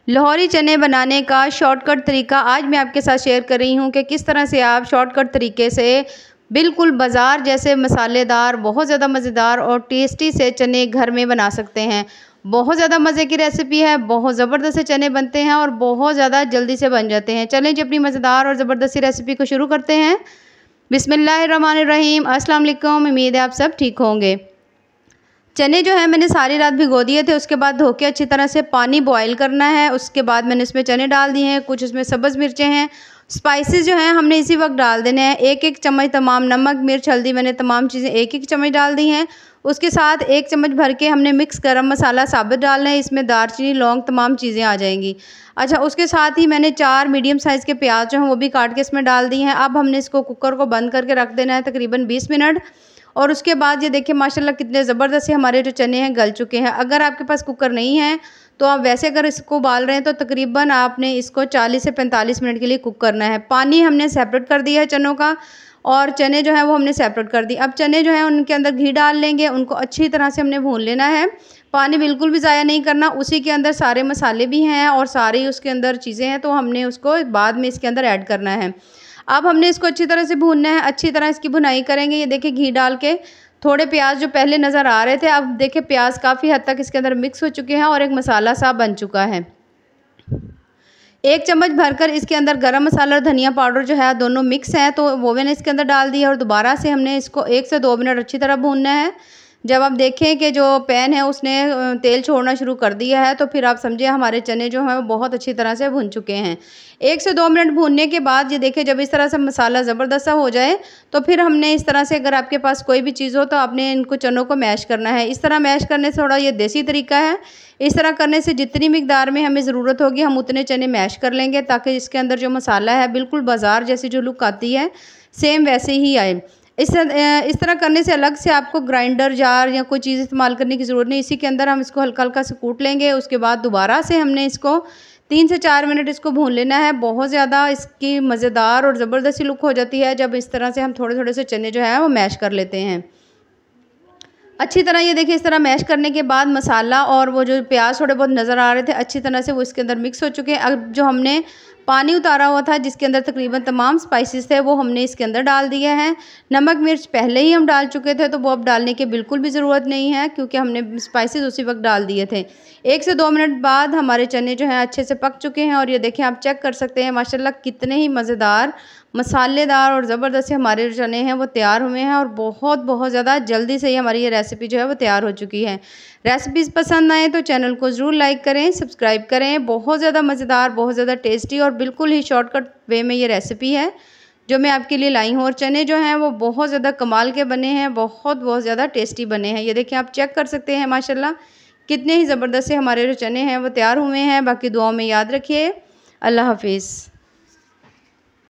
लाहौरी चने बनाने का शॉर्टकट तरीका आज मैं आपके साथ शेयर कर रही हूँ कि किस तरह से आप शॉर्टकट तरीके से बिल्कुल बाज़ार जैसे मसालेदार, बहुत ज़्यादा मज़ेदार और टेस्टी से चने घर में बना सकते हैं। बहुत ज़्यादा मज़े की रेसिपी है, बहुत ज़बरदस्त से चने बनते हैं और बहुत ज़्यादा जल्दी से बन जाते हैं। चलें जी अपनी मज़ेदार और ज़बरदस्त सी रेसिपी को शुरू करते हैं। बिस्मिल्लाहिर्रहमानिर्रहीम। अस्सलाम वालेकुम। उम्मीद है आप सब ठीक होंगे। चने जो है मैंने सारी रात भिगो दिए थे। उसके बाद धो के अच्छी तरह से पानी बॉयल करना है। उसके बाद मैंने इसमें चने डाल दिए हैं। कुछ इसमें सब्ज़ मिर्चें हैं। स्पाइसेस जो हैं हमने इसी वक्त डाल देने हैं। एक एक चम्मच तमाम नमक, मिर्च, हल्दी, मैंने तमाम चीज़ें एक एक चम्मच डाल दी हैं। उसके साथ एक चम्मच भर के हमने मिक्स गरम मसाला साबित डालना है। इसमें दालचीनी, लौंग, तमाम चीज़ें आ जाएंगी। अच्छा, उसके साथ ही मैंने 4 मीडियम साइज़ के प्याज जो हैं वो भी काट के इसमें डाल दी हैं। अब हमने इसको कुकर को बंद करके रख देना है तकरीबन 20 मिनट। और उसके बाद ये देखिए माशाल्लाह कितने ज़बरदस्त से हमारे जो चने हैं गल चुके हैं। अगर आपके पास कुकर नहीं है तो आप वैसे अगर इसको उबाल रहे हैं तो तकरीबन आपने इसको 40 से 45 मिनट के लिए कुक करना है। पानी हमने सेपरेट कर दिया है चनों का और चने जो हैं वो हमने सेपरेट कर दिए। अब चने जो हैं उनके अंदर घी डाल लेंगे, उनको अच्छी तरह से हमने भून लेना है। पानी बिल्कुल भी ज़ाया नहीं करना। उसी के अंदर सारे मसाले भी हैं और सारी उसके अंदर चीज़ें हैं, तो हमने उसको बाद में इसके अंदर ऐड करना है। अब हमने इसको अच्छी तरह से भूनना है, अच्छी तरह इसकी भुनाई करेंगे। ये देखिए घी डाल के थोड़े प्याज जो पहले नज़र आ रहे थे, अब देखिए प्याज काफ़ी हद तक इसके अंदर मिक्स हो चुके हैं और एक मसाला सा बन चुका है। 1 चम्मच भरकर इसके अंदर गरम मसाला और धनिया पाउडर जो है दोनों मिक्स हैं, तो वो मैंने इसके अंदर डाल दिया और दोबारा से हमने इसको 1 से 2 मिनट अच्छी तरह भूनना है। जब आप देखें कि जो पैन है उसने तेल छोड़ना शुरू कर दिया है, तो फिर आप समझिए हमारे चने जो हैं वो बहुत अच्छी तरह से भुन चुके हैं। 1 से 2 मिनट भूनने के बाद ये देखिए जब इस तरह से मसाला ज़बरदस्त सा हो जाए, तो फिर हमने इस तरह से, अगर आपके पास कोई भी चीज़ हो तो आपने इनको चनों को मैश करना है। इस तरह मैश करने से थोड़ा ये देसी तरीका है। इस तरह करने से जितनी मिकदार में हमें ज़रूरत होगी हम उतने चने मैश कर लेंगे, ताकि इसके अंदर जो मसाला है बिल्कुल बाज़ार जैसी जो लुक आती है सेम वैसे ही आए। इस तरह करने से अलग से आपको ग्राइंडर जार या कोई चीज़ इस्तेमाल करने की ज़रूरत नहीं। इसी के अंदर हम इसको हल्का हल्का से कूट लेंगे। उसके बाद दोबारा से हमने इसको 3 से 4 मिनट इसको भून लेना है। बहुत ज़्यादा इसकी मज़ेदार और ज़बरदस्त लुक हो जाती है जब इस तरह से हम थोड़े थोड़े से चने जो है वो मैश कर लेते हैं। अच्छी तरह ये देखिए इस तरह मैश करने के बाद मसाला और वो जो प्याज थोड़े बहुत नज़र आ रहे थे अच्छी तरह से वो इसके अंदर मिक्स हो चुके हैं। अब जो हमने पानी उतारा हुआ था जिसके अंदर तकरीबन तमाम स्पाइसेस थे वो हमने इसके अंदर डाल दिए हैं। नमक मिर्च पहले ही हम डाल चुके थे, तो वो अब डालने की बिल्कुल भी ज़रूरत नहीं है क्योंकि हमने स्पाइसेस उसी वक्त डाल दिए थे। 1 से 2 मिनट बाद हमारे चने जो हैं अच्छे से पक चुके हैं और ये देखें आप चेक कर सकते हैं माशाल्लाह कितने ही मज़ेदार, मसालेदार और ज़बरदस्त से हमारे जो चने हैं वो तैयार हुए हैं और बहुत बहुत ज़्यादा जल्दी से ही हमारी ये रेसिपी जो है वो तैयार हो चुकी है। रेसिपीज़ पसंद आए तो चैनल को ज़रूर लाइक करें, सब्सक्राइब करें। बहुत ज़्यादा मज़ेदार, बहुत ज़्यादा टेस्टी और बिल्कुल ही शॉर्टकट वे में ये रेसिपी है जो मैं आपके लिए लाई हूँ। और चने जो हैं वो बहुत ज़्यादा कमाल के बने हैं, बहुत बहुत ज़्यादा टेस्टी बने हैं। ये देखिए आप चेक कर सकते हैं माशाल्लाह कितने ही ज़बरदस्त से हमारे जो चने हैं वो तैयार हुए हैं। बाकी दुआओं में याद रखिए। अल्लाह हाफिज़।